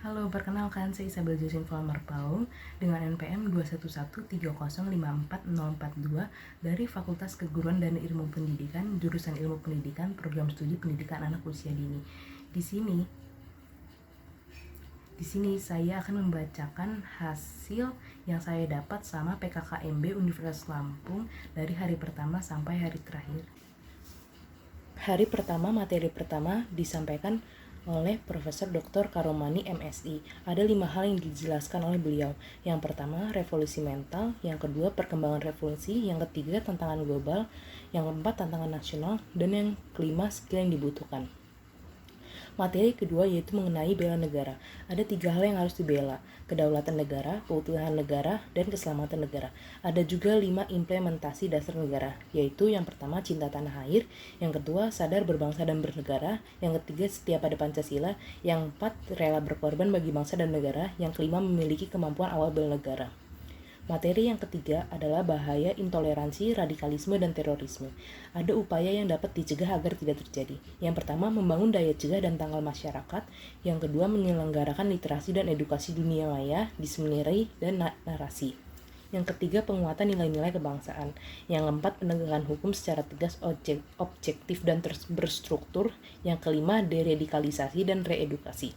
Halo, perkenalkan saya Isabel Josin Volmer Paul dengan NPM 21130544042 dari Fakultas Keguruan dan Ilmu Pendidikan, jurusan Ilmu Pendidikan, Program Studi Pendidikan Anak Usia Dini. Di sini saya akan membacakan hasil yang saya dapat sama PKKMB Universitas Lampung dari hari pertama sampai hari terakhir. Hari pertama, materi pertama disampaikan oleh Profesor Dr. Karomani MSI. Ada 5 hal yang dijelaskan oleh beliau. Yang pertama, revolusi mental. Yang kedua, perkembangan revolusi. Yang ketiga, tantangan global. Yang keempat, tantangan nasional. Dan yang kelima, skill yang dibutuhkan. Materi kedua yaitu mengenai bela negara. Ada 3 hal yang harus dibela: kedaulatan negara, keutuhan negara, dan keselamatan negara. Ada juga 5 implementasi dasar negara, yaitu yang pertama cinta tanah air, yang kedua sadar berbangsa dan bernegara, yang ketiga setia pada Pancasila, yang keempat rela berkorban bagi bangsa dan negara, yang kelima memiliki kemampuan awal bela negara. Materi yang ketiga adalah bahaya intoleransi, radikalisme, dan terorisme. Ada upaya yang dapat dicegah agar tidak terjadi. Yang pertama, membangun daya cegah dan tanggal masyarakat. Yang kedua, menyelenggarakan literasi dan edukasi dunia maya, diseminari, dan narasi. Yang ketiga, penguatan nilai-nilai kebangsaan. Yang keempat, penegakan hukum secara tegas, objektif, dan berstruktur. Yang kelima, deradikalisasi dan reedukasi.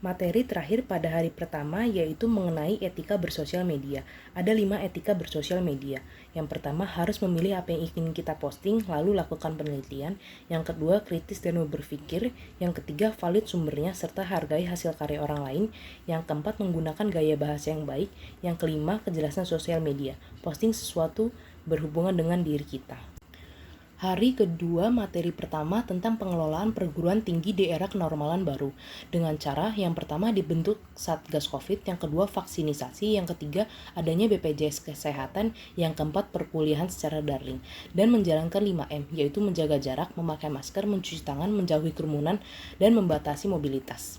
Materi terakhir pada hari pertama yaitu mengenai etika bersosial media. Ada 5 etika bersosial media. Yang pertama, harus memilih apa yang ingin kita posting, lalu lakukan penelitian. Yang kedua, kritis dan berpikir. Yang ketiga, valid sumbernya serta hargai hasil karya orang lain. Yang keempat, menggunakan gaya bahasa yang baik. Yang kelima, kejelasan sosial media. Posting sesuatu berhubungan dengan diri kita. Hari kedua materi pertama tentang pengelolaan perguruan tinggi di era kenormalan baru. Dengan cara yang pertama dibentuk Satgas Covid, yang kedua vaksinisasi, yang ketiga adanya BPJS Kesehatan, yang keempat perkuliahan secara daring. Dan menjalankan 5M, yaitu menjaga jarak, memakai masker, mencuci tangan, menjauhi kerumunan, dan membatasi mobilitas.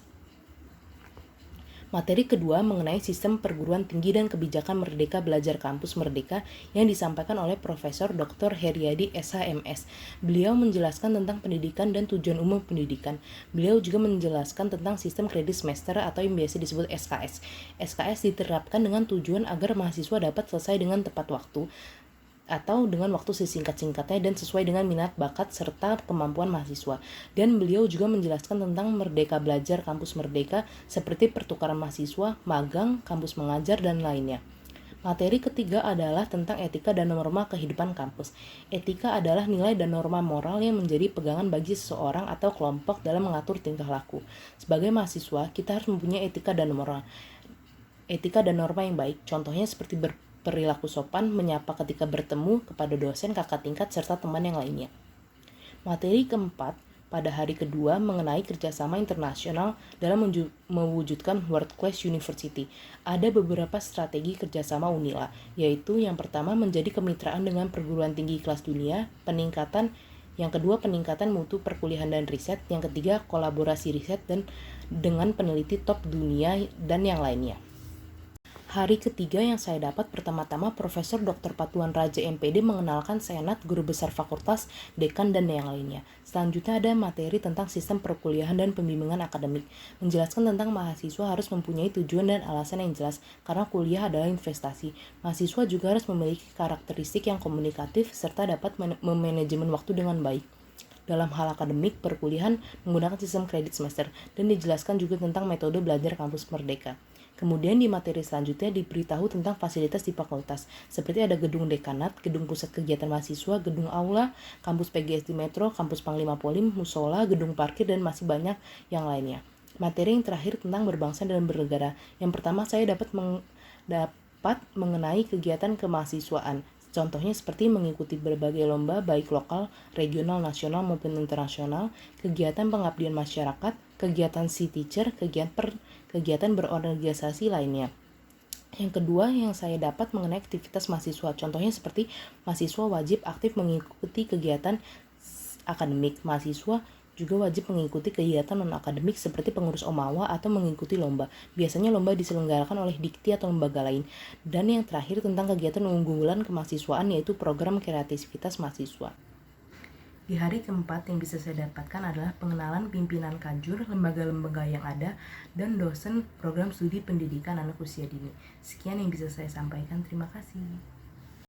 Materi kedua mengenai sistem perguruan tinggi dan kebijakan Merdeka Belajar Kampus Merdeka yang disampaikan oleh Profesor Dr. Heriadi SHMS. Beliau menjelaskan tentang pendidikan dan tujuan umum pendidikan. Beliau juga menjelaskan tentang sistem kredit semester atau yang biasa disebut SKS. SKS diterapkan dengan tujuan agar mahasiswa dapat selesai dengan tepat waktu atau dengan waktu sesingkat-singkatnya dan sesuai dengan minat, bakat, serta kemampuan mahasiswa. Dan beliau juga menjelaskan tentang Merdeka Belajar Kampus Merdeka seperti pertukaran mahasiswa, magang, kampus mengajar, dan lainnya. Materi ketiga adalah tentang etika dan norma kehidupan kampus. Etika adalah nilai dan norma moral yang menjadi pegangan bagi seseorang atau kelompok dalam mengatur tingkah laku. Sebagai mahasiswa, kita harus mempunyai etika dan norma yang baik. Contohnya seperti perilaku sopan, menyapa ketika bertemu kepada dosen, kakak tingkat, serta teman yang lainnya. Materi keempat pada hari kedua mengenai kerjasama internasional dalam mewujudkan World Class University. Ada beberapa strategi kerjasama UNILA, yaitu yang pertama menjadi kemitraan dengan perguruan tinggi kelas dunia, yang kedua peningkatan mutu perkuliahan dan riset, yang ketiga kolaborasi riset dan dengan peneliti top dunia dan yang lainnya. Hari ketiga yang saya dapat pertama-tama Profesor Dr. Patuan Raja MPD mengenalkan senat, guru besar fakultas, dekan, dan yang lainnya. Selanjutnya ada materi tentang sistem perkuliahan dan pembimbingan akademik. Menjelaskan tentang mahasiswa harus mempunyai tujuan dan alasan yang jelas karena kuliah adalah investasi. Mahasiswa juga harus memiliki karakteristik yang komunikatif serta dapat memanajemen waktu dengan baik. Dalam hal akademik, perkuliahan menggunakan sistem kredit semester dan dijelaskan juga tentang metode belajar kampus merdeka. Kemudian di materi selanjutnya diberitahu tentang fasilitas di fakultas, seperti ada gedung dekanat, gedung pusat kegiatan mahasiswa, gedung aula, kampus PGSD Metro, kampus Panglima Polim, musola, gedung parkir, dan masih banyak yang lainnya. Materi yang terakhir tentang berbangsa dan bernegara. Yang pertama saya dapat mengenai kegiatan kemahasiswaan. Contohnya seperti mengikuti berbagai lomba baik lokal, regional, nasional maupun internasional, kegiatan pengabdian masyarakat, kegiatan sea teacher, kegiatan berorganisasi lainnya. Yang kedua yang saya dapat mengenai aktivitas mahasiswa. Contohnya seperti mahasiswa wajib aktif mengikuti kegiatan akademik. Mahasiswa juga wajib mengikuti kegiatan non-akademik seperti pengurus Omawa atau mengikuti lomba. Biasanya lomba diselenggarakan oleh Dikti atau lembaga lain. Dan yang terakhir tentang kegiatan unggulan kemahasiswaan yaitu program kreativitas mahasiswa. Di hari keempat yang bisa saya dapatkan adalah pengenalan pimpinan Kajur, lembaga-lembaga yang ada, dan dosen program studi pendidikan anak usia dini. Sekian yang bisa saya sampaikan. Terima kasih.